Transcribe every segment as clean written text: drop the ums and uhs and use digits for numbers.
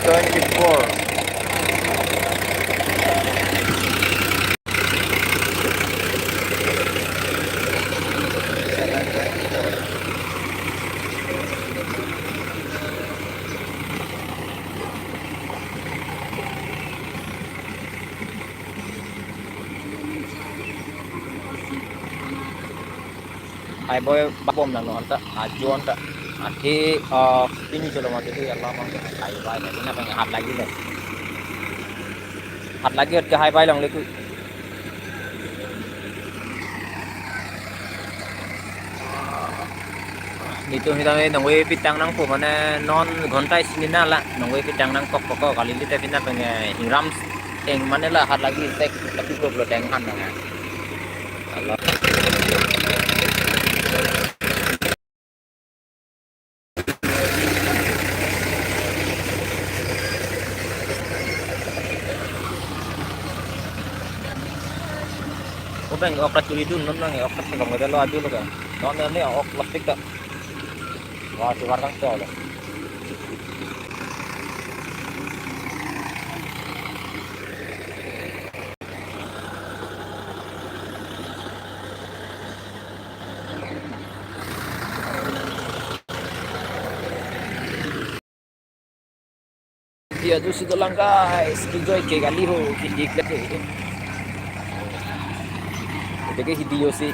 24. Hai boy babom na no anta aju anta ati ini coba mati itu ya lama hai boy ini apa yang hat lagi deh hat lagi ke hai boy lang leku itu kita nunggu pitang nang po mana non gontai sini nala nunggu pitang nang kok kali kita pindah pengen hiram yang mana lah hat lagi tek tapi belum dengan nang Allah udah nggak operasi itu non nang operasi nggak ada lo aja lo kan non ini plastik tak wah si warang tuh ada dia tuh sudah lang guys kijoy kayak kali ho kidik lagi itu kayak video sih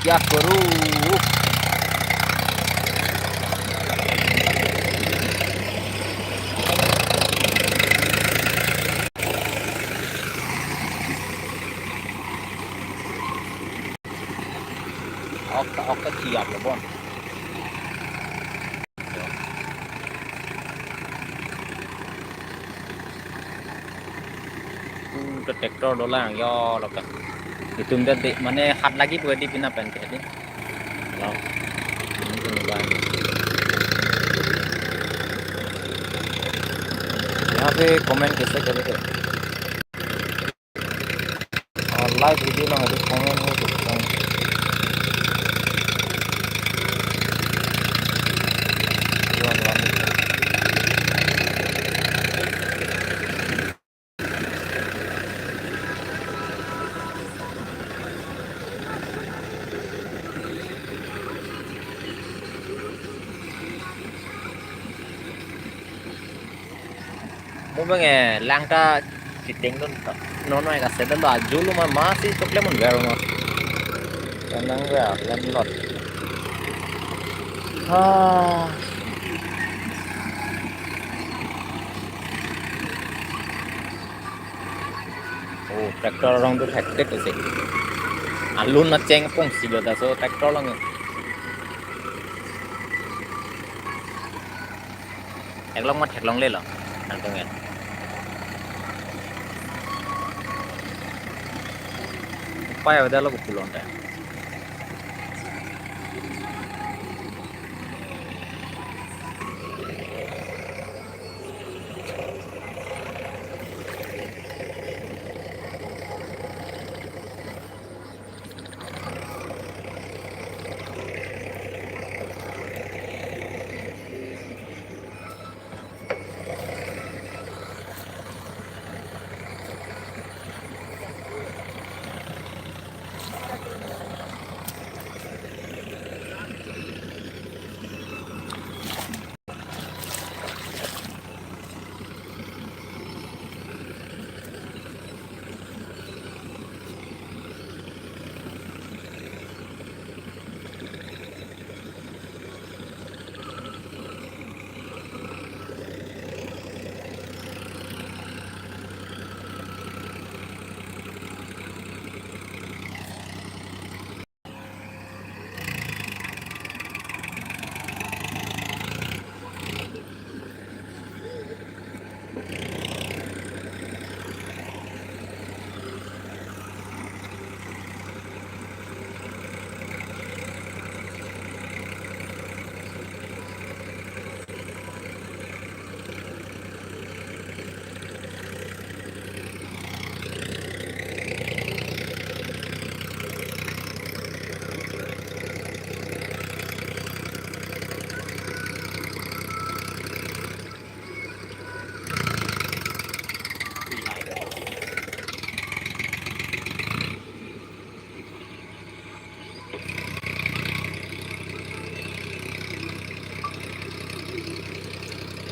क्या करूं oke siap loh bon detektor dolang yo lo kan itu nanti mana hat lagi buat di pina pen tadi lo यहाँ पे comment कैसे करेंगे और live video ना हो तो कमेंट हो सकता है Mungkin langka kiting don nono yang kasih dan baju lu mah masih coklat mun gak rumah tenang ya landlord oh traktor orang tuh hektik sih alun ngeceng pun sih lo so traktor orang heklong mah heklong le lo nangkengnya upaya udah lo pulang deh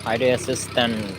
Highway assistant.